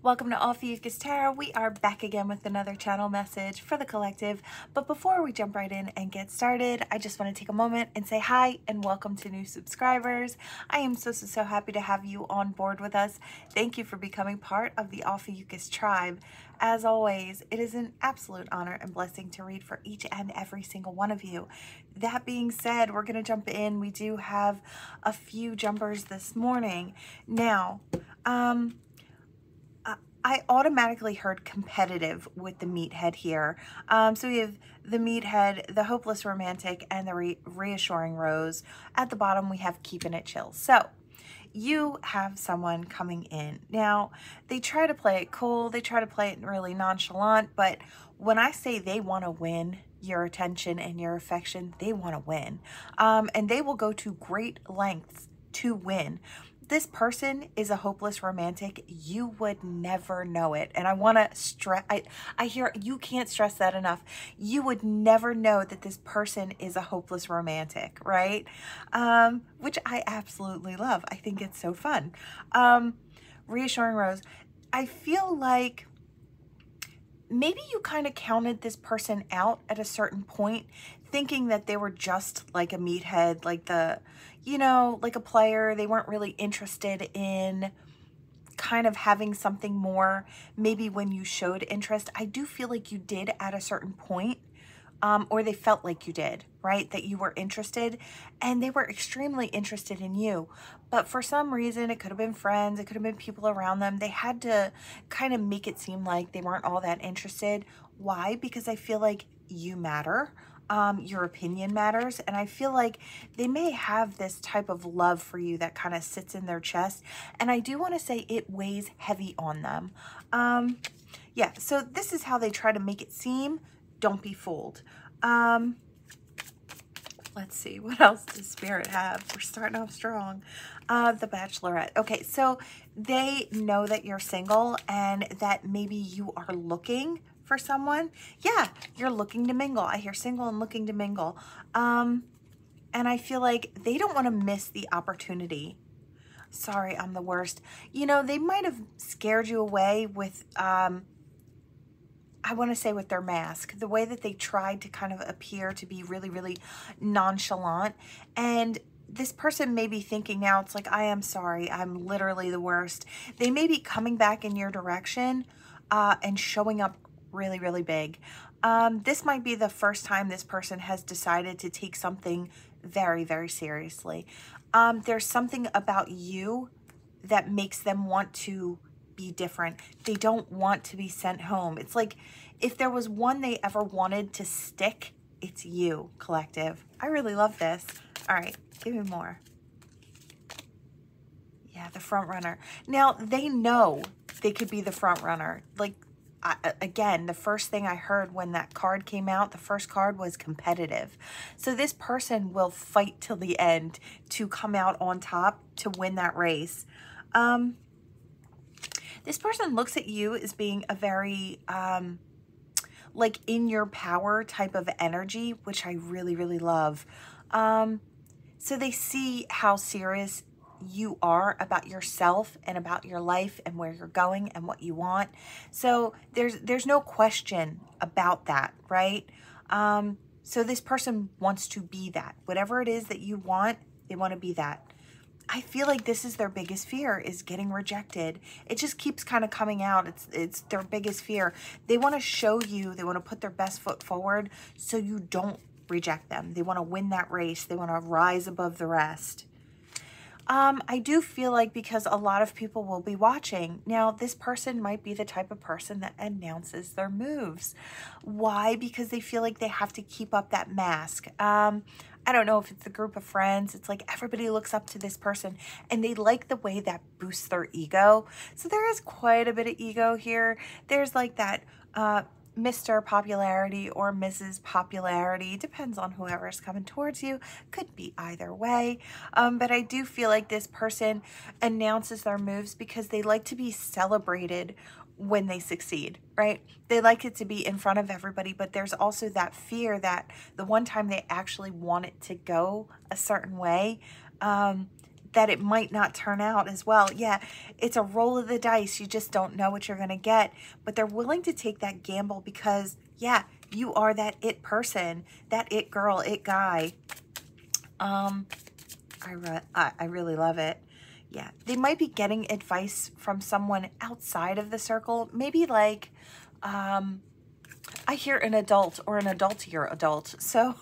Welcome to Ophiuchus Tarot. We are back again with another channel message for the collective. But before we jump right in and get started, I just want to take a moment and say hi and welcome to new subscribers. I am so happy to have you on board with us. Thank you for becoming part of the Ophiuchus tribe. As always, it is an absolute honor and blessing to read for each and every single one of you. That being said, we're going to jump in. We do have a few jumpers this morning. Now, I automatically heard competitive with the meathead here. So we have the meathead, the hopeless romantic, and the reassuring rose. At the bottom, we have keeping it chill. So you have someone coming in. Now, they try to play it cool. They try to play it really nonchalant. But when I say they want to win your attention and your affection, they want to win. And they will go to great lengths to win. This person is a hopeless romantic. You would never know it. And I want to stress, I hear you can't stress that enough. You would never know that this person is a hopeless romantic, right? Which I absolutely love. I think it's so fun. Reassuring Rose, I feel like maybe you kind of counted this person out at a certain point, thinking that they were just like a meathead, like like a player. They weren't really interested in kind of having something more. Maybe when you showed interest, I do feel like you did at a certain point, or they felt like you did, right? That you were interested and they were extremely interested in you. But for some reason, it could have been friends, it could have been people around them. They had to kind of make it seem like they weren't all that interested. Why? Because I feel like you matter. Your opinion matters. And I feel like they may have this type of love for you that kind of sits in their chest. And I do want to say it weighs heavy on them. Yeah, so this is how they try to make it seem. Don't be fooled. Let's see, what else does Spirit have? We're starting off strong. The Bachelorette. Okay, so they know that you're single and that maybe you are looking for someone. Yeah, you're looking to mingle. I hear single and looking to mingle. And I feel like they don't want to miss the opportunity. Sorry, I'm the worst. You know, they might have scared you away with, I want to say with their mask, the way that they tried to kind of appear to be really nonchalant. And this person may be thinking now, it's like, I am sorry, I'm literally the worst. They may be coming back in your direction and showing up really big. This might be the first time this person has decided to take something very seriously. There's something about you that makes them want to be different. They don't want to be sent home. It's like if there was one they ever wanted to stick, it's you, collective. I really love this. All right, give me more. Yeah, the front runner. Now, they know they could be the front runner. Like, again, the first thing I heard when that card came out, the first card was competitive. So this person will fight till the end to come out on top to win that race. This person looks at you as being a very, like in your power type of energy, which I really love. So they see how serious you are about yourself and about your life and where you're going and what you want. So there's no question about that, right? So this person wants to be that. Whatever it is that you want, they want to be that. I feel like this is their biggest fear, is getting rejected. It just keeps kind of coming out. It's their biggest fear. They want to show you, they want to put their best foot forward so you don't reject them. They want to win that race. They want to rise above the rest. I do feel like because a lot of people will be watching. Now, this person might be the type of person that announces their moves. Why? Because they feel like they have to keep up that mask. I don't know if it's a group of friends. It's like everybody looks up to this person and they like the way that boosts their ego. So there is quite a bit of ego here. There's like that Mr. Popularity or Mrs. Popularity, depends on whoever's coming towards you, could be either way. But I do feel like this person announces their moves because they like to be celebrated when they succeed, right? They like it to be in front of everybody, but there's also that fear that the one time they actually want it to go a certain way, that it might not turn out as well. Yeah, it's a roll of the dice. You just don't know what you're going to get. But they're willing to take that gamble because, yeah, you are that it person, that it girl, it guy. I really love it. Yeah, they might be getting advice from someone outside of the circle. Maybe like, I hear an adult or an adultier adult. So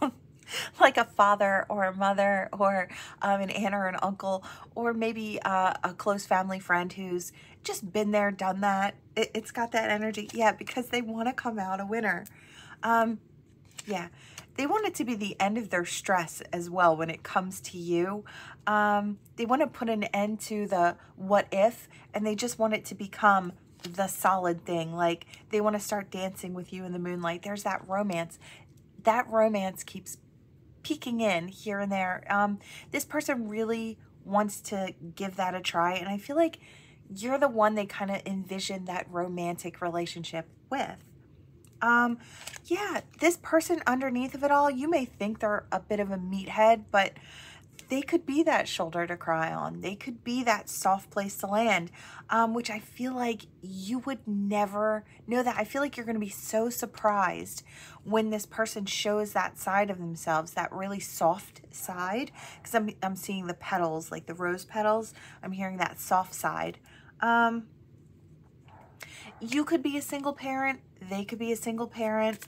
like a father or a mother or an aunt or an uncle, or maybe a close family friend who's just been there, done that. It's got that energy. Yeah, because they want to come out a winner. Yeah, they want it to be the end of their stress as well when it comes to you. They want to put an end to the what if, and they just want it to become the solid thing. Like they want to start dancing with you in the moonlight. There's that romance. That romance keeps peeking in here and there. This person really wants to give that a try, and I feel like you're the one they kind of envision that romantic relationship with. Yeah, this person underneath of it all, you may think they're a bit of a meathead, but they could be that shoulder to cry on. They could be that soft place to land, which I feel like you would never know that. I feel like you're going to be so surprised when this person shows that side of themselves, that really soft side, because I'm seeing the petals, like the rose petals. I'm hearing that soft side. You could be a single parent. They could be a single parent.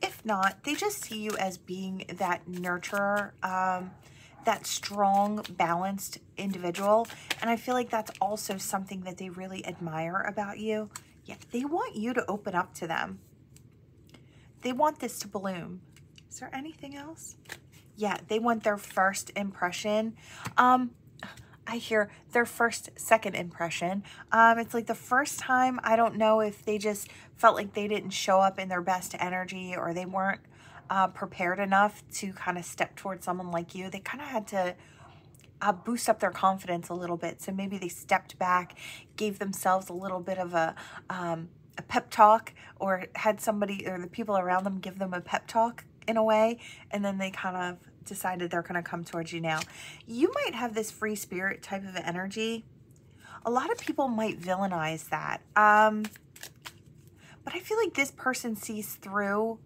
If not, they just see you as being that nurturer, that strong, balanced individual. And I feel like that's also something that they really admire about you. Yeah, they want you to open up to them. They want this to bloom. Is there anything else? Yeah, they want their first impression. I hear their second impression. It's like the first time, I don't know if they just felt like they didn't show up in their best energy, or they weren't prepared enough to kind of step towards someone like you. They kind of had to boost up their confidence a little bit. So maybe they stepped back, gave themselves a little bit of a pep talk, or had somebody or the people around them give them a pep talk in a way, and then they kind of decided they're going to come towards you now. You might have this free spirit type of energy. A lot of people might villainize that. But I feel like this person sees through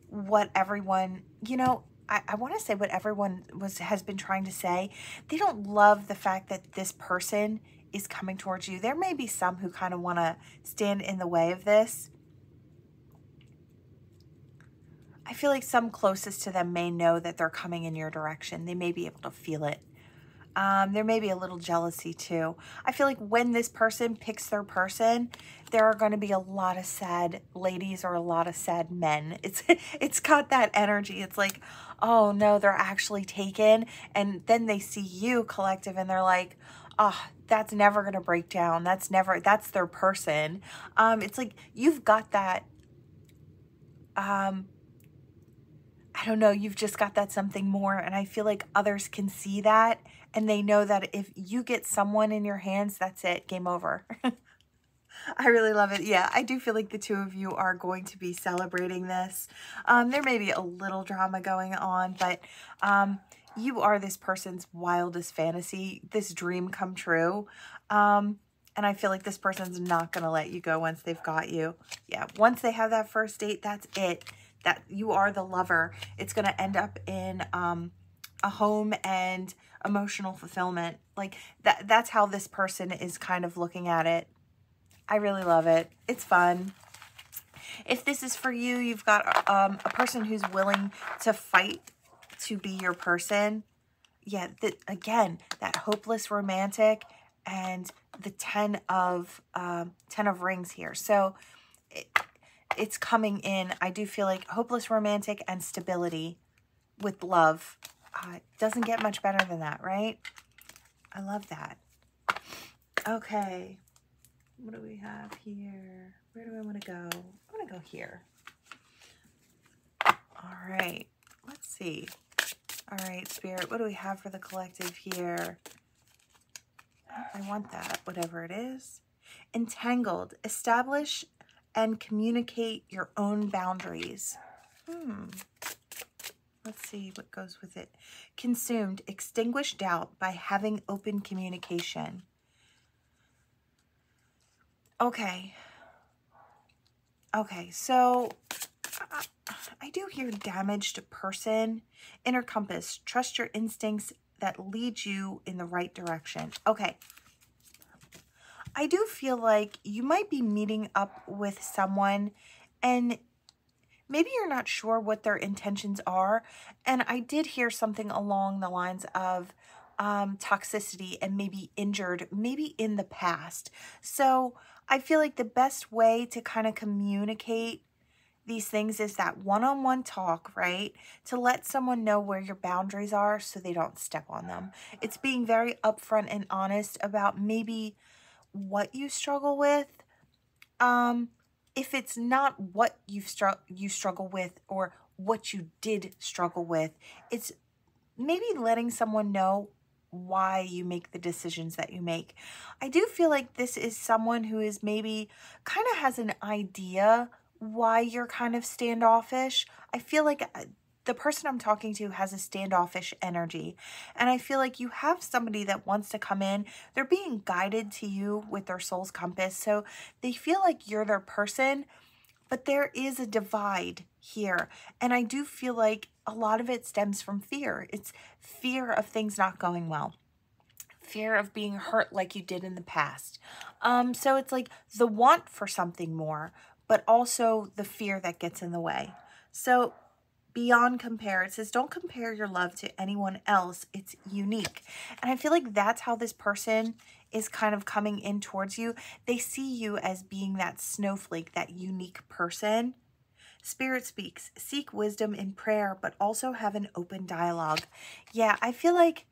what everyone, you know, I want to say what everyone has been trying to say. They don't love the fact that this person is coming towards you. There may be some who kind of want to stand in the way of this. I feel like some closest to them may know that they're coming in your direction. They may be able to feel it. There may be a little jealousy too. I feel like when this person picks their person, there are going to be a lot of sad ladies or a lot of sad men. It's got that energy. It's like, oh no, they're actually taken. And then they see you, collective, and they're like, oh, that's never going to break down. That's their person. It's like you've got that, I don't know, you've just got that something more, and I feel like others can see that, and they know that if you get someone in your hands, that's it, game over. I really love it. Yeah, I do feel like the two of you are going to be celebrating this. There may be a little drama going on, but you are this person's wildest fantasy, this dream come true. And I feel like this person's not going to let you go once they've got you. Yeah, once they have that first date, that's it. That you are the lover. It's going to end up in a home and emotional fulfillment. Like that's how this person is kind of looking at it. I really love it. It's fun. If this is for you, you've got a person who's willing to fight to be your person. Yeah, again, that hopeless romantic and the 10 of rings here. So it's coming in. I do feel like hopeless romantic and stability with love. It doesn't get much better than that, right? I love that. Okay. What do we have here? Where do I want to go? I want to go here. All right. Let's see. All right, Spirit. What do we have for the collective here? I want that, whatever it is. Entangled. Establish and communicate your own boundaries. What let's see what goes with it. Consumed, extinguish doubt by having open communication. Okay. Okay, so I do hear damaged person. Inner compass, trust your instincts that lead you in the right direction. Okay. I do feel like you might be meeting up with someone and maybe you're not sure what their intentions are. And I did hear something along the lines of toxicity and maybe injured, maybe in the past. So I feel like the best way to kind of communicate these things is that one-on-one talk, right? To let someone know where your boundaries are so they don't step on them. It's being very upfront and honest about maybe what you struggle with. If it's not what you struggle with or what you did struggle with, it's maybe letting someone know why you make the decisions that you make. I do feel like this is someone who is maybe kind of has an idea why you're kind of standoffish. I feel like the person I'm talking to has a standoffish energy. And I feel like you have somebody that wants to come in. They're being guided to you with their soul's compass. So they feel like you're their person, but there is a divide here. And I do feel like a lot of it stems from fear. It's fear of things not going well. Fear of being hurt like you did in the past. So it's like the want for something more, but also the fear that gets in the way. So beyond compare, it says, don't compare your love to anyone else. It's unique. And I feel like that's how this person is kind of coming in towards you. They see you as being that snowflake, that unique person. Spirit speaks, seek wisdom in prayer, but also have an open dialogue. Yeah, I feel like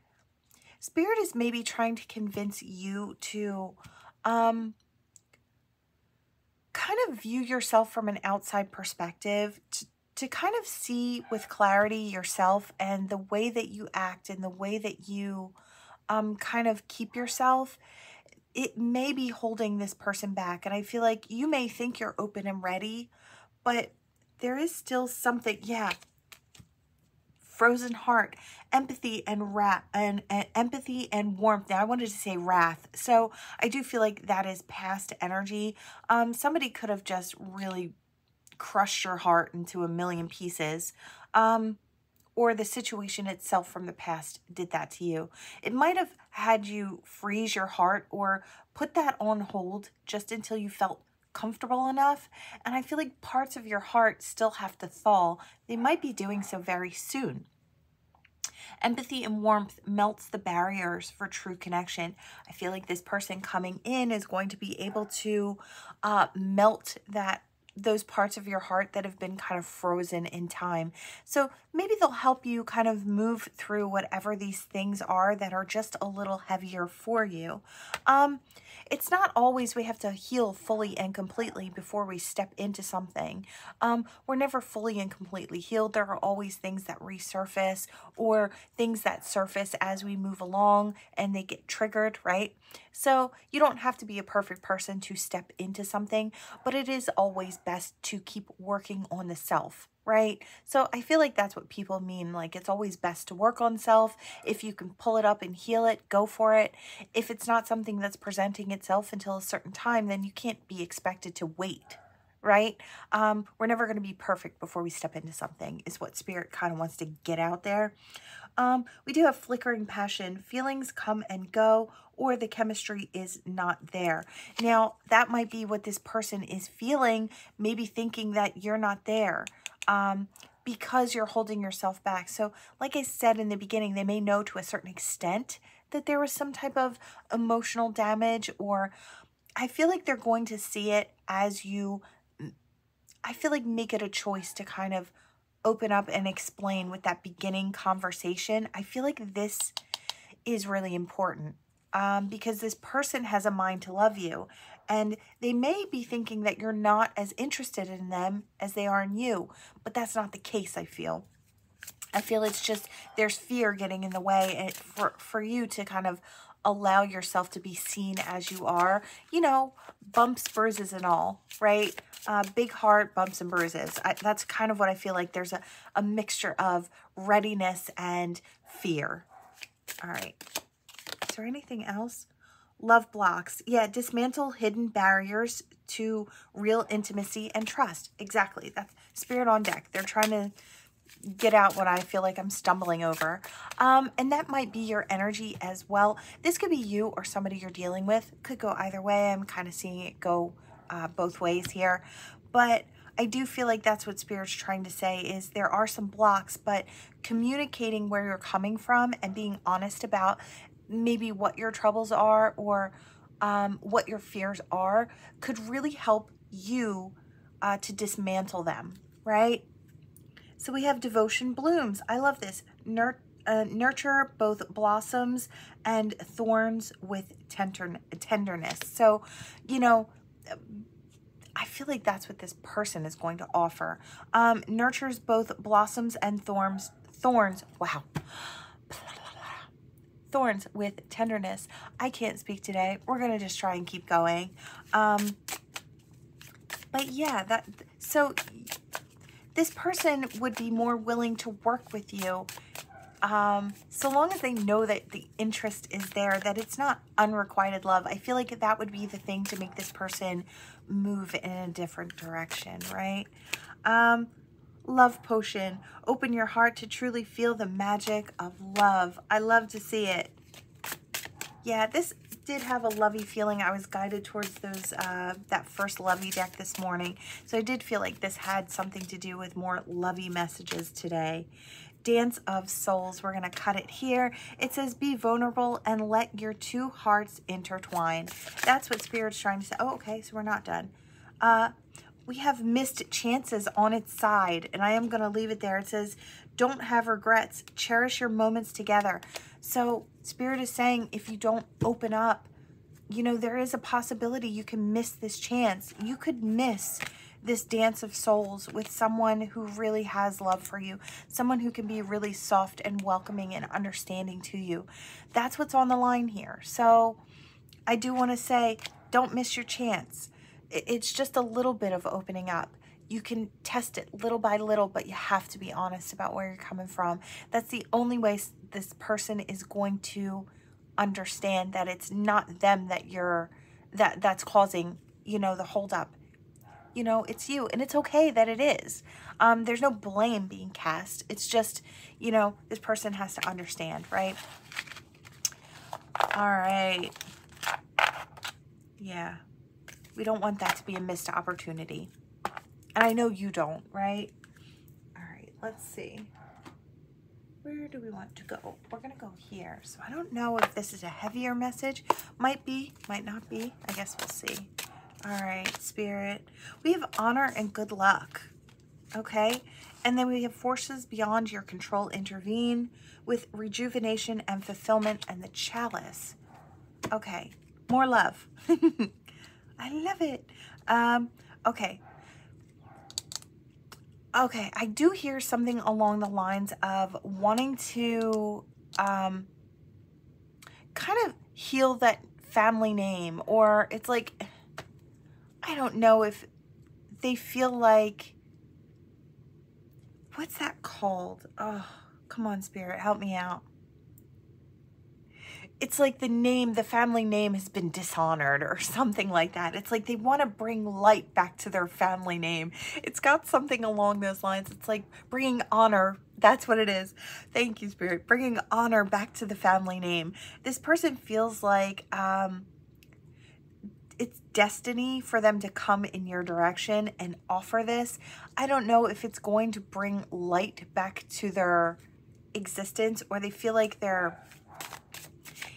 Spirit is maybe trying to convince you to kind of view yourself from an outside perspective, to kind of see with clarity yourself and the way that you act and the way that you kind of keep yourself. It may be holding this person back. And I feel like you may think you're open and ready, but there is still something, yeah. Frozen heart, empathy and empathy and warmth. Now I wanted to say wrath. So I do feel like that is past energy. Somebody could have just really crushed your heart into a million pieces, or the situation itself from the past did that to you. It might have had you freeze your heart or put that on hold just until you felt comfortable enough. And I feel like parts of your heart still have to thaw. They might be doing so very soon. Empathy and warmth melts the barriers for true connection. I feel like this person coming in is going to be able to melt those parts of your heart that have been kind of frozen in time. So maybe they'll help you kind of move through whatever these things are that are just a little heavier for you. It's not always we have to heal fully and completely before we step into something. We're never fully and completely healed. There are always things that resurface or things that surface as we move along and they get triggered, right? So you don't have to be a perfect person to step into something, but it is always best to keep working on the self, right? So I feel like that's what people mean. Like it's always best to work on self. If you can pull it up and heal it, go for it. If it's not something that's presenting itself until a certain time, then you can't be expected to wait, right? We're never going to be perfect before we step into something is what Spirit kind of wants to get out there. We do have flickering passion. Feelings come and go, or the chemistry is not there. Now, that might be what this person is feeling, maybe thinking that you're not there because you're holding yourself back. So like I said in the beginning, they may know to a certain extent that there was some type of emotional damage, or I feel like they're going to see it as you, I feel like make it a choice to kind of open up and explain with that beginning conversation. I feel like this is really important because this person has a mind to love you, and they may be thinking that you're not as interested in them as they are in you, but that's not the case. I feel it's just there's fear getting in the way for you to kind of allow yourself to be seen as you are. You know, bumps, bruises, and all, right? Big heart, bumps, and bruises. That's kind of what I feel like. There's a mixture of readiness and fear. All right. Is there anything else? Love blocks. Yeah, dismantle hidden barriers to real intimacy and trust. Exactly. That's Spirit on deck. They're trying to get out what I feel like I'm stumbling over. And that might be your energy as well. This could be you or somebody you're dealing with. Could go either way. I'm kind of seeing it go both ways here. But I do feel like that's what Spirit's trying to say, is there are some blocks, but communicating where you're coming from and being honest about maybe what your troubles are or what your fears are could really help you to dismantle them, right? So we have devotion blooms. I love this. Nurture both blossoms and thorns with tenderness. So, you know, I feel like that's what this person is going to offer. Nurtures both blossoms and thorns. Wow. Thorns with tenderness. I can't speak today. We're going to just try and keep going. But yeah, so this person would be more willing to work with you so long as they know that the interest is there, that it's not unrequited love. I feel like that would be the thing to make this person move in a different direction, right? Love potion. Open your heart to truly feel the magic of love. I love to see it. Yeah, this did have a lovey feeling. I was guided towards those that first lovey deck this morning. So I did feel like this had something to do with more lovey messages today. Dance of Souls. We're going to cut it here. It says, be vulnerable and let your two hearts intertwine. That's what Spirit's trying to say. Oh, okay, so we're not done. We have missed chances on its side, and I am going to leave it there. It says, don't have regrets. Cherish your moments together. So Spirit is saying, if you don't open up, you know, there is a possibility you can miss this chance. You could miss this dance of souls with someone who really has love for you, someone who can be really soft and welcoming and understanding to you. That's what's on the line here. So I do want to say, don't miss your chance. It's just a little bit of opening up. You can test it little by little, but you have to be honest about where you're coming from. That's the only way this person is going to understand that it's not them that's causing, you know, the holdup. You know, it's you, and it's okay that it is. There's no blame being cast. It's just, you know, this person has to understand, right? All right. Yeah. We don't want that to be a missed opportunity. And I know you don't, right? All right, let's see. Where do we want to go? We're going to go here. So I don't know if this is a heavier message. Might be, might not be. I guess we'll see. All right, Spirit. We have honor and good luck. Okay? And then we have forces beyond your control intervene with rejuvenation and fulfillment and the chalice. Okay, more love. I love it. Okay. Okay, I do hear something along the lines of wanting to kind of heal that family name, or it's like, I don't know if they feel like, what's that called? Oh, come on, Spirit, help me out. It's like the family name has been dishonored or something like that. It's like they want to bring light back to their family name. It's got something along those lines. It's like bringing honor. That's what it is. Thank you, Spirit. Bringing honor back to the family name. This person feels like it's destiny for them to come in your direction and offer this. I don't know if it's going to bring light back to their existence, or they feel like they're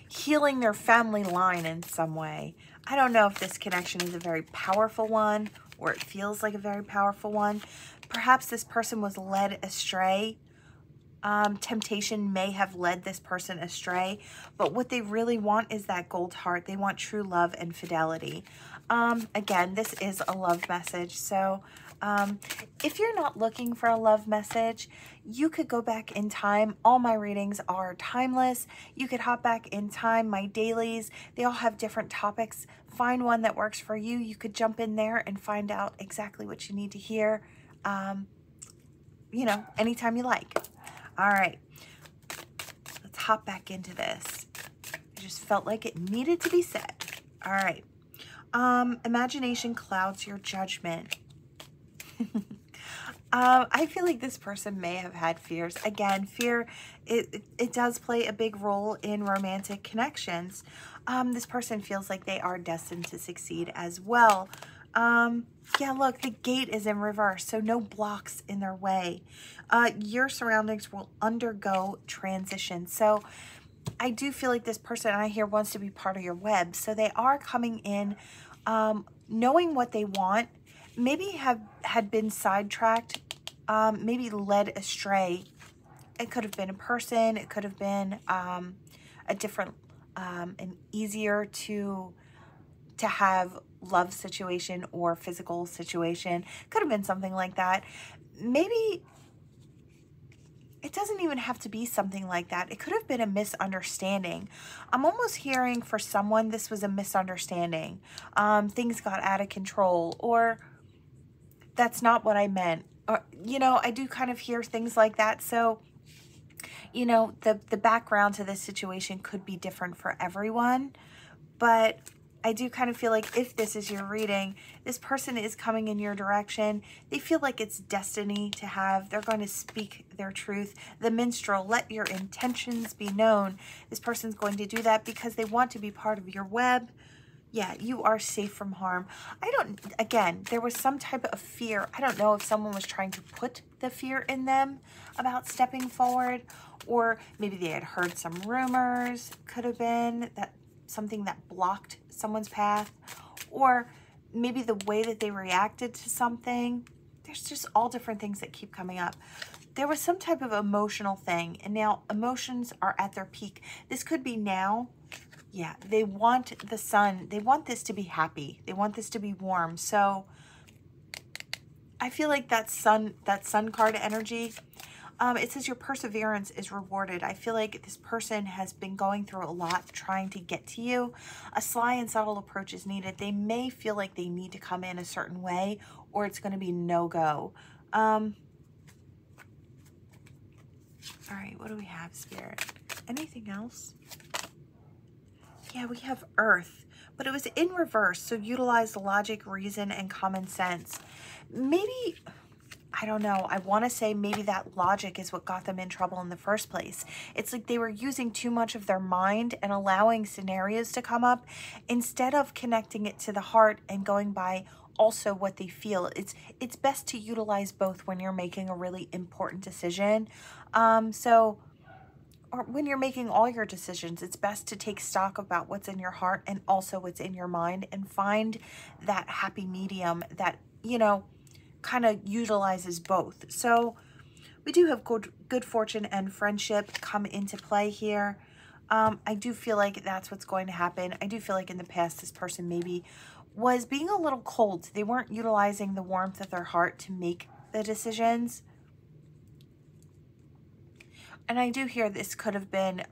healing their family line in some way. I don't know if this connection is a very powerful one, or it feels like a very powerful one. Perhaps this person was led astray. Temptation may have led this person astray, but what they really want is that gold heart. They want true love and fidelity. Again, this is a love message, so If you're not looking for a love message, you could go back in time. All my readings are timeless. You could hop back in time. My dailies, they all have different topics. Find one that works for you. You could jump in there and find out exactly what you need to hear, you know, anytime you like. All right, let's hop back into this. I just felt like it needed to be said. All right. Imagination clouds your judgment. I feel like this person may have had fears. Again, fear, it does play a big role in romantic connections. This person feels like they are destined to succeed as well. Yeah, look, the gate is in reverse, so no blocks in their way. Your surroundings will undergo transition. So I do feel like this person I hear wants to be part of your web. So they are coming in, knowing what they want, maybe had been sidetracked, maybe led astray. It could have been a person. It could have been a different, an easier to have love situation or physical situation. Could have been something like that. Maybe it doesn't even have to be something like that. It could have been a misunderstanding. I'm almost hearing for someone this was a misunderstanding. Things got out of control, or that's not what I meant. Or, you know, I do kind of hear things like that. So, you know, the background to this situation could be different for everyone. But I do kind of feel like if this is your reading, this person is coming in your direction. They feel like it's destiny to have. They're going to speak their truth. The minstrel, let your intentions be known. This person's going to do that because they want to be part of your web. Yeah, you are safe from harm. Again, there was some type of fear. I don't know if someone was trying to put the fear in them about stepping forward, or maybe they had heard some rumors. Could have been that something that blocked someone's path, or maybe the way that they reacted to something. There's just all different things that keep coming up. There was some type of emotional thing, and now emotions are at their peak. This could be now. Yeah, they want the sun. They want this to be happy. They want this to be warm. So I feel like that sun card energy, it says your perseverance is rewarded. I feel like this person has been going through a lot trying to get to you. A sly and subtle approach is needed. They may feel like they need to come in a certain way, or it's going to be no-go. All right, what do we have, Spirit? Anything else? Yeah, we have Earth, but it was in reverse, so utilize logic, reason, and common sense. Maybe, I don't know, I want to say maybe that logic is what got them in trouble in the first place. It's like they were using too much of their mind and allowing scenarios to come up instead of connecting it to the heart and going by also what they feel. It's best to utilize both when you're making a really important decision. Or when you're making all your decisions, it's best to take stock about what's in your heart and also what's in your mind, and find that happy medium that, you know, kind of utilizes both. So we do have good fortune and friendship come into play here. I do feel like that's what's going to happen. I do feel like in the past, this person maybe was being a little cold. They weren't utilizing the warmth of their heart to make the decisions. And I do hear this could have been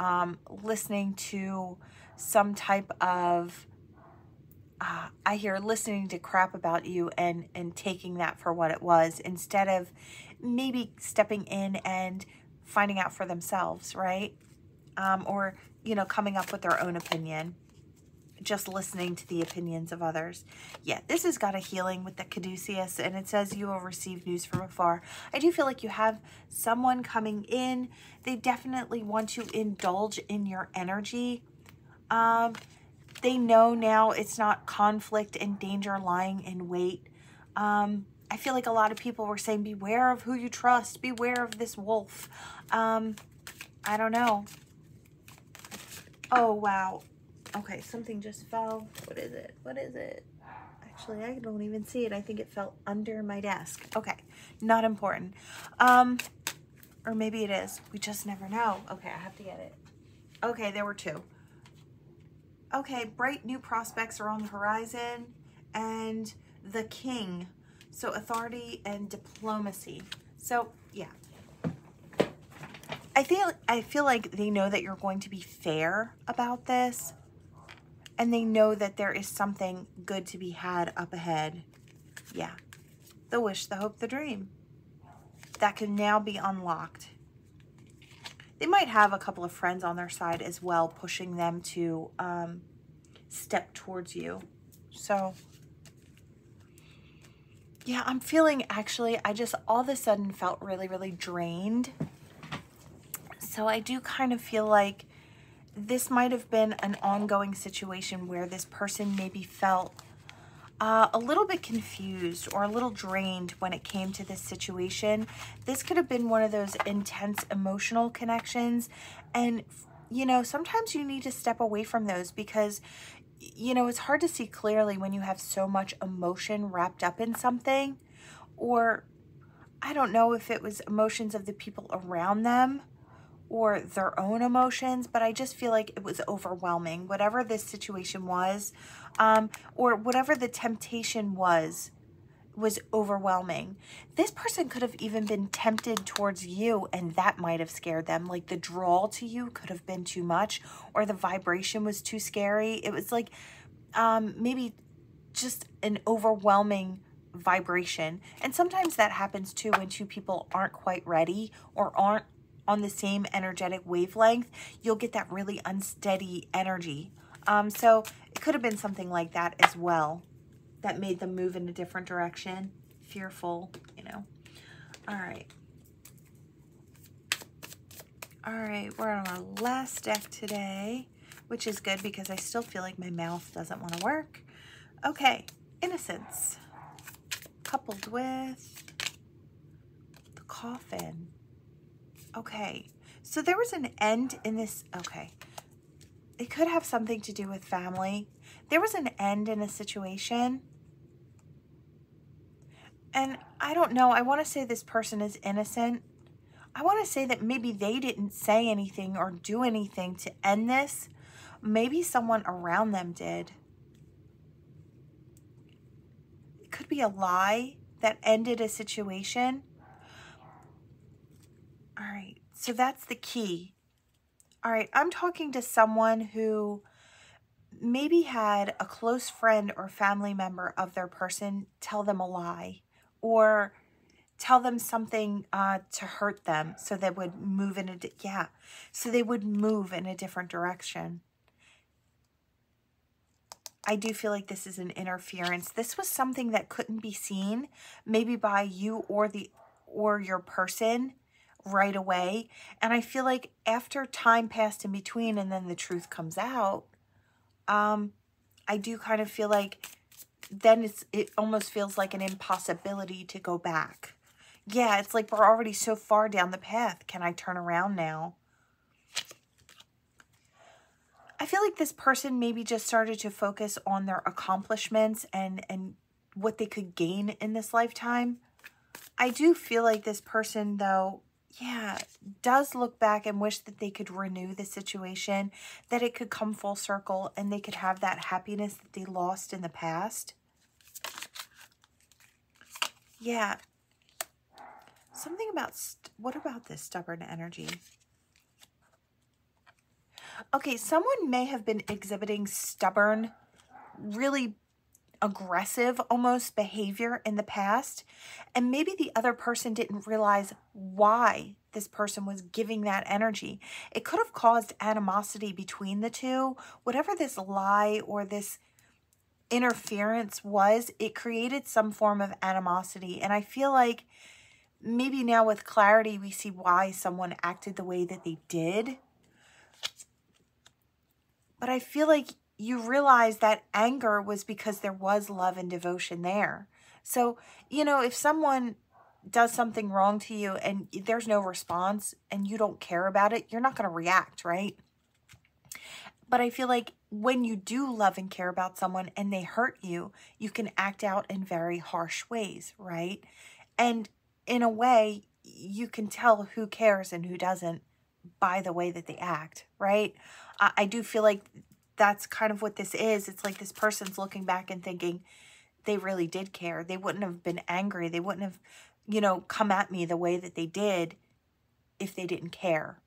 listening to some type of, I hear listening to crap about you and taking that for what it was, instead of maybe stepping in and finding out for themselves, right? Or, you know, coming up with their own opinion, just listening to the opinions of others. Yeah, this has got a healing with the caduceus, and it says you will receive news from afar. I do feel like you have someone coming in. They definitely want to indulge in your energy. They know now it's not conflict and danger lying in wait. I feel like a lot of people were saying, beware of who you trust. Beware of this wolf. I don't know. Oh, wow. Okay, something just fell. What is it? What is it? Actually, I don't even see it. I think it fell under my desk. Okay, not important. Or maybe it is. We just never know. Okay, I have to get it. Okay, there were two. Okay, bright new prospects are on the horizon. And the king. So authority and diplomacy. So yeah, I feel like they know that you're going to be fair about this, and they know that there is something good to be had up ahead. Yeah, the wish, the hope, the dream that can now be unlocked. They might have a couple of friends on their side as well, pushing them to step towards you. So yeah, I'm feeling, actually, I just all of a sudden felt really, really drained. So I do kind of feel like this might have been an ongoing situation where this person maybe felt a little bit confused or a little drained when it came to this situation. This could have been one of those intense emotional connections. And, you know, sometimes you need to step away from those because, you know, it's hard to see clearly when you have so much emotion wrapped up in something. Or I don't know if it was emotions of the people around them or their own emotions, but I just feel like it was overwhelming. Whatever this situation was, or whatever the temptation was overwhelming. This person could have even been tempted towards you, and that might have scared them. Like the draw to you could have been too much, or the vibration was too scary. It was like maybe just an overwhelming vibration. And sometimes that happens too when two people aren't quite ready or aren't on the same energetic wavelength. You'll get that really unsteady energy. So it could have been something like that as well that made them move in a different direction, fearful, you know. All right. All right, we're on our last deck today, which is good because I still feel like my mouth doesn't want to work. Okay, innocence, coupled with the coffin. Okay, so there was an end in this. Okay, it could have something to do with family. There was an end in a situation. And I don't know, I want to say this person is innocent. I want to say that maybe they didn't say anything or do anything to end this. Maybe someone around them did. It could be a lie that ended a situation. All right, so that's the key. All right, I'm talking to someone who maybe had a close friend or family member of their person tell them a lie or tell them something to hurt them, so they would move in a different direction. I do feel like this is an interference. This was something that couldn't be seen, maybe by you or your person right away. And I feel like after time passed in between and then the truth comes out, I do kind of feel like then it almost feels like an impossibility to go back. Yeah, it's like we're already so far down the path. Can I turn around now? I feel like this person maybe just started to focus on their accomplishments and what they could gain in this lifetime. I do feel like this person, though, yeah, does look back and wish that they could renew the situation, that it could come full circle and they could have that happiness that they lost in the past. Yeah. Something about, what about this stubborn energy? Okay, someone may have been exhibiting stubborn, really aggressive almost behavior in the past, and maybe the other person didn't realize why this person was giving that energy. It could have caused animosity between the two. Whatever this lie or this interference was, it created some form of animosity, and I feel like maybe now with clarity we see why someone acted the way that they did. But I feel like you realize that anger was because there was love and devotion there. So, you know, if someone does something wrong to you and there's no response and you don't care about it, you're not going to react, right? But I feel like when you do love and care about someone and they hurt you, you can act out in very harsh ways, right? And in a way, you can tell who cares and who doesn't by the way that they act, right? I do feel like that's kind of what this is. It's like this person's looking back and thinking, they really did care. They wouldn't have been angry. They wouldn't have, you know, come at me the way that they did if they didn't care,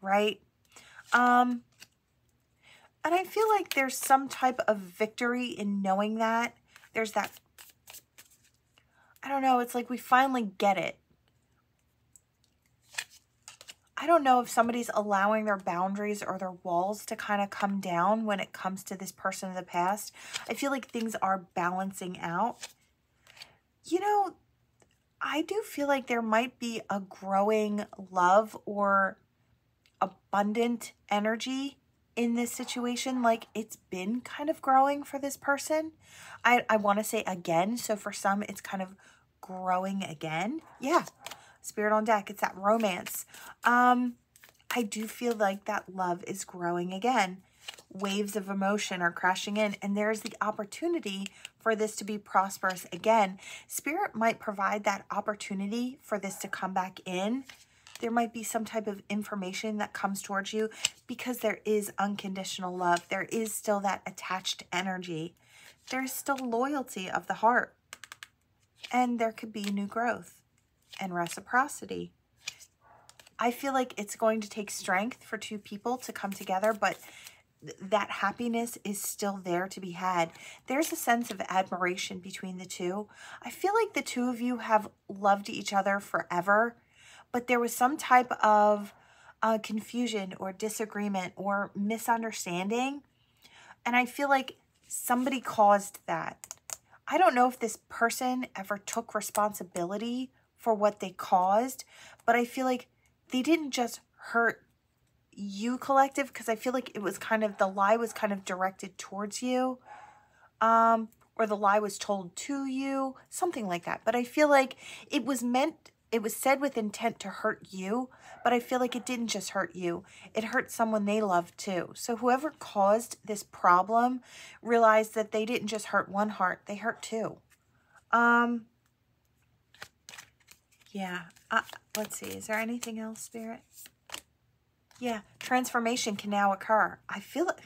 right? And I feel like there's some type of victory in knowing that. There's that, I don't know, it's like we finally get it. I don't know if somebody's allowing their boundaries or their walls to kind of come down when it comes to this person of the past. I feel like things are balancing out. You know, I do feel like there might be a growing love or abundant energy in this situation. Like it's been kind of growing for this person. I want to say again. So for some, it's kind of growing again. Yeah. Spirit on deck. It's that romance. I do feel like that love is growing again. Waves of emotion are crashing in, and there's the opportunity for this to be prosperous again. Spirit might provide that opportunity for this to come back in. There might be some type of information that comes towards you because there is unconditional love. There is still that attached energy. There's still loyalty of the heart. And there could be new growth and reciprocity. I feel like it's going to take strength for two people to come together, but that happiness is still there to be had. There's a sense of admiration between the two. I feel like the two of you have loved each other forever, but there was some type of confusion or disagreement or misunderstanding. And I feel like somebody caused that. I don't know if this person ever took responsibility for what they caused, but I feel like they didn't just hurt you, collective, because I feel like it was kind of, the lie was kind of directed towards you, or the lie was told to you, something like that. But I feel like it was meant, it was said with intent to hurt you, but I feel like it didn't just hurt you. It hurt someone they loved too. So whoever caused this problem realized that they didn't just hurt one heart, they hurt two. Yeah. Let's see. Is there anything else, Spirit? Yeah. Transformation can now occur. I feel it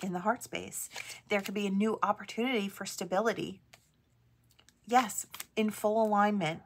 in the heart space. There could be a new opportunity for stability. Yes. In full alignment.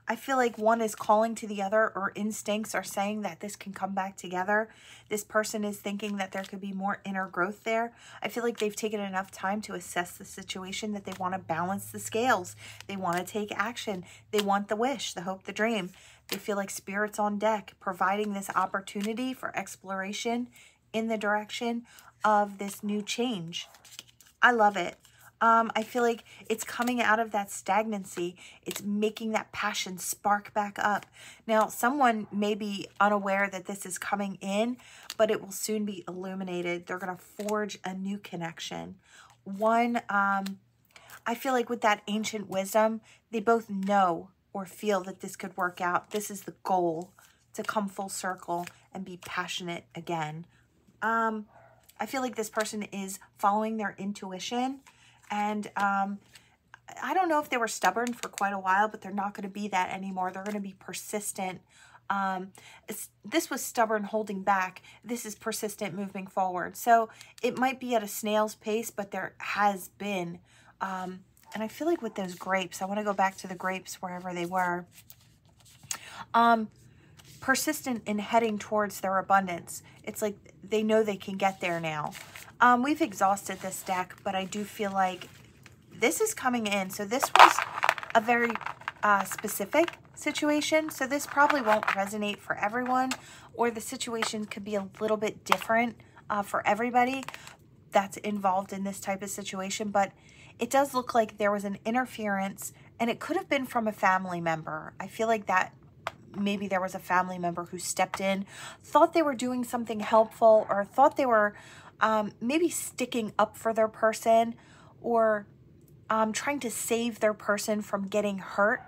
I feel like one is calling to the other, or instincts are saying that this can come back together. This person is thinking that there could be more inner growth there. I feel like they've taken enough time to assess the situation that they want to balance the scales. They want to take action. They want the wish, the hope, the dream. They feel like Spirit's on deck, providing this opportunity for exploration in the direction of this new change. I love it. I feel like it's coming out of that stagnancy. It's making that passion spark back up. Now, someone may be unaware that this is coming in, but it will soon be illuminated. They're going to forge a new connection. One, I feel like with that ancient wisdom, they both know or feel that this could work out. This is the goal, to come full circle and be passionate again. I feel like this person is following their intuition. And I don't know if they were stubborn for quite a while, but they're not going to be that anymore. They're going to be persistent. This was stubborn holding back. This is persistent moving forward. So it might be at a snail's pace, but there has been. And I feel like with those grapes, I want to go back to the grapes wherever they were. Persistent in heading towards their abundance. It's like they know they can get there now. We've exhausted this deck, but I do feel like this is coming in. So this was a very specific situation. So this probably won't resonate for everyone, or the situation could be a little bit different for everybody that's involved in this type of situation. But it does look like there was an interference, and it could have been from a family member. I feel like that maybe there was a family member who stepped in, thought they were doing something helpful, or thought they were maybe sticking up for their person, or trying to save their person from getting hurt.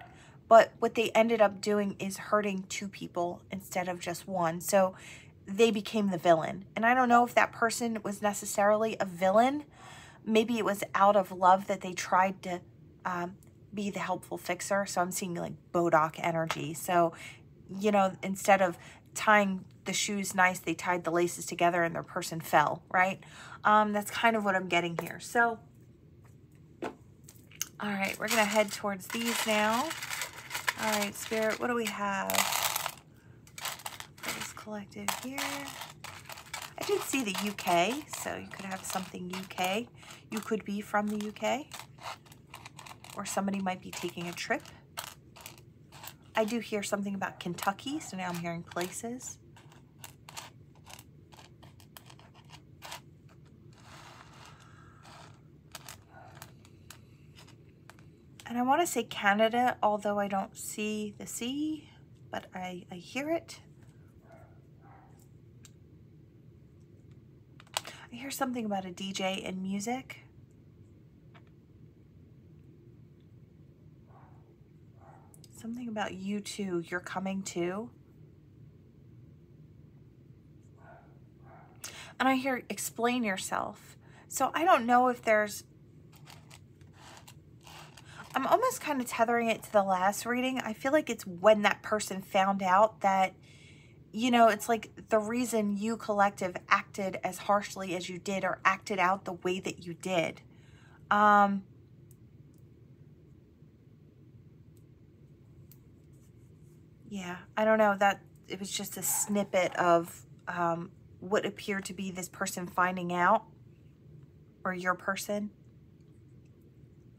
But what they ended up doing is hurting two people instead of just one. So they became the villain. And I don't know if that person was necessarily a villain. Maybe it was out of love that they tried to be the helpful fixer. So I'm seeing like Bodoc energy. So, you know, instead of tying the shoes nice, they tied the laces together and their person fell, right? That's kind of what I'm getting here. So All right, we're going to head towards these now. All right, Spirit, what do we have for this collective here? I did see the UK, so you could have something UK. You could be from the UK, or somebody might be taking a trip. I do hear something about Kentucky, so now I'm hearing places. And I want to say Canada, although I don't see the sea, but I hear it. I hear something about a DJ and music. Something about you too. You're coming too. And I hear explain yourself. So I don't know if there's... I'm almost kind of tethering it to the last reading. I feel like it's when that person found out that, you know, it's like the reason you collective acted as harshly as you did or acted out the way that you did. Yeah, I don't know, that it was just a snippet of what appeared to be this person finding out, or your person.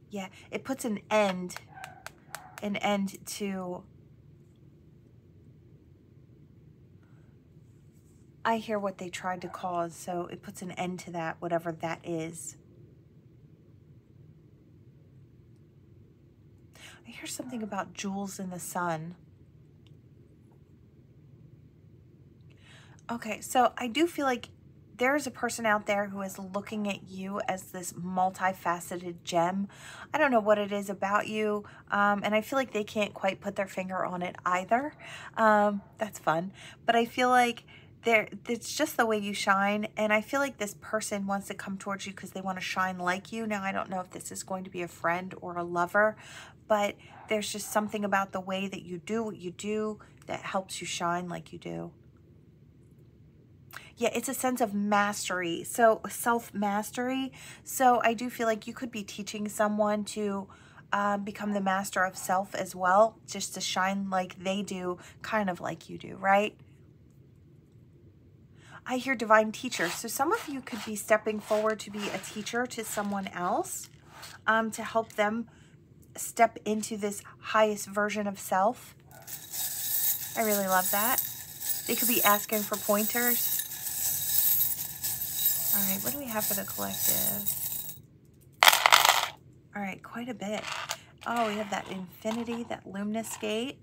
Yeah, it puts an end to, I hear what they tried to cause, so it puts an end to that, whatever that is. I hear something about jewels in the sun. Okay, so I do feel like there's a person out there who is looking at you as this multifaceted gem. I don't know what it is about you, and I feel like they can't quite put their finger on it either. That's fun. But I feel like it's just the way you shine, and I feel like this person wants to come towards you because they want to shine like you. Now, I don't know if this is going to be a friend or a lover, but there's just something about the way that you do what you do that helps you shine like you do. Yeah, it's a sense of mastery, so self-mastery. So I do feel like you could be teaching someone to become the master of self as well, just to shine like they do, kind of like you do, right? I hear divine teacher. So some of you could be stepping forward to be a teacher to someone else, to help them step into this highest version of self. I really love that. They could be asking for pointers. All right, what do we have for the collective? All right, quite a bit. Oh, we have that infinity, that luminous gate.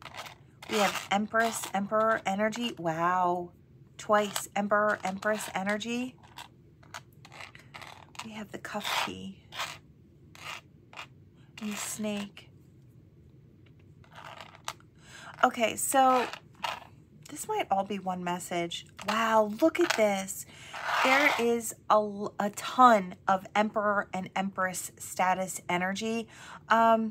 We have Empress, Emperor energy. Wow. Twice Emperor, Empress energy. We have the cuff key. And the snake. Okay, so this might all be one message. Wow, look at this. There is a ton of Emperor and Empress status energy. I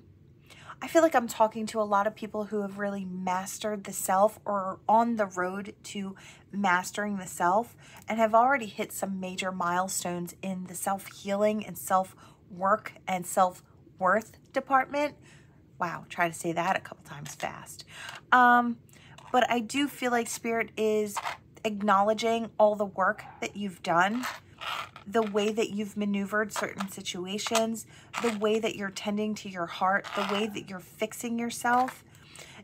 feel like I'm talking to a lot of people who have really mastered the self, or are on the road to mastering the self, and have already hit some major milestones in the self-healing and self-work and self-worth department. Wow, try to say that a couple times fast. But I do feel like Spirit is acknowledging all the work that you've done, the way that you've maneuvered certain situations, the way that you're tending to your heart, the way that you're fixing yourself.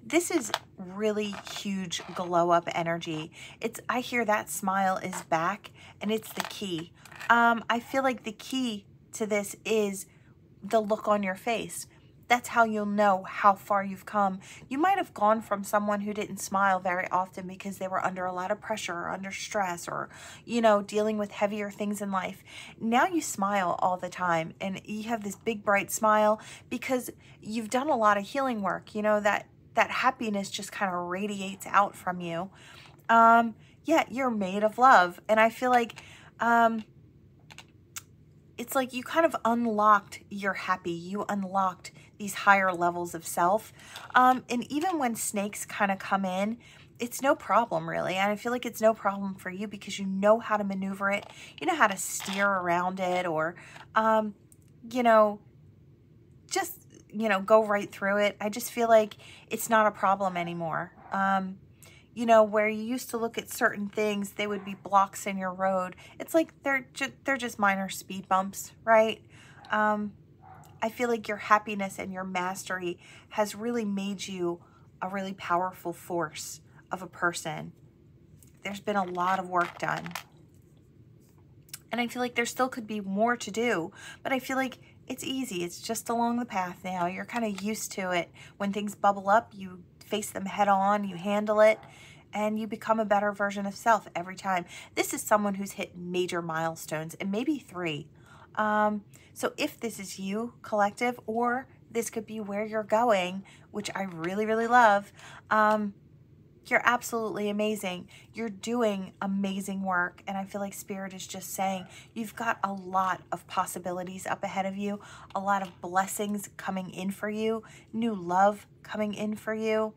This is really huge glow up energy. I hear that smile is back, and it's the key. I feel like the key to this is the look on your face. That's how you'll know how far you've come. You might have gone from someone who didn't smile very often because they were under a lot of pressure or under stress, or, you know, dealing with heavier things in life. Now you smile all the time, and you have this big bright smile because you've done a lot of healing work. You know, that happiness just kind of radiates out from you. Yeah, you're made of love. And I feel like it's like you kind of unlocked your happy. You unlocked these higher levels of self. And even when snakes kind of come in, it's no problem really. And I feel like it's no problem for you because you know how to maneuver it. You know how to steer around it, or, you know, just you know, go right through it. I just feel like it's not a problem anymore. You know, where you used to look at certain things, they would be blocks in your road. It's like they're just minor speed bumps, right? I feel like your happiness and your mastery has really made you a really powerful force of a person. There's been a lot of work done. And I feel like there still could be more to do, but I feel like it's easy. It's just along the path now. You're kind of used to it. When things bubble up, you face them head on, you handle it, and you become a better version of self every time. This is someone who's hit major milestones, and maybe 3. So if this is you, collective, or this could be where you're going, which I really, really love, you're absolutely amazing. You're doing amazing work. And I feel like Spirit is just saying you've got a lot of possibilities up ahead of you, a lot of blessings coming in for you, new love coming in for you,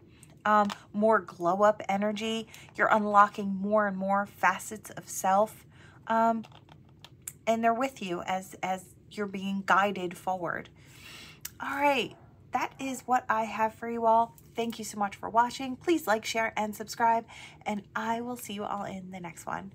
more glow up energy. You're unlocking more and more facets of self. And they're with you as you're being guided forward. All right. That is what I have for you all. Thank you so much for watching. Please like, share, and subscribe, and I will see you all in the next one.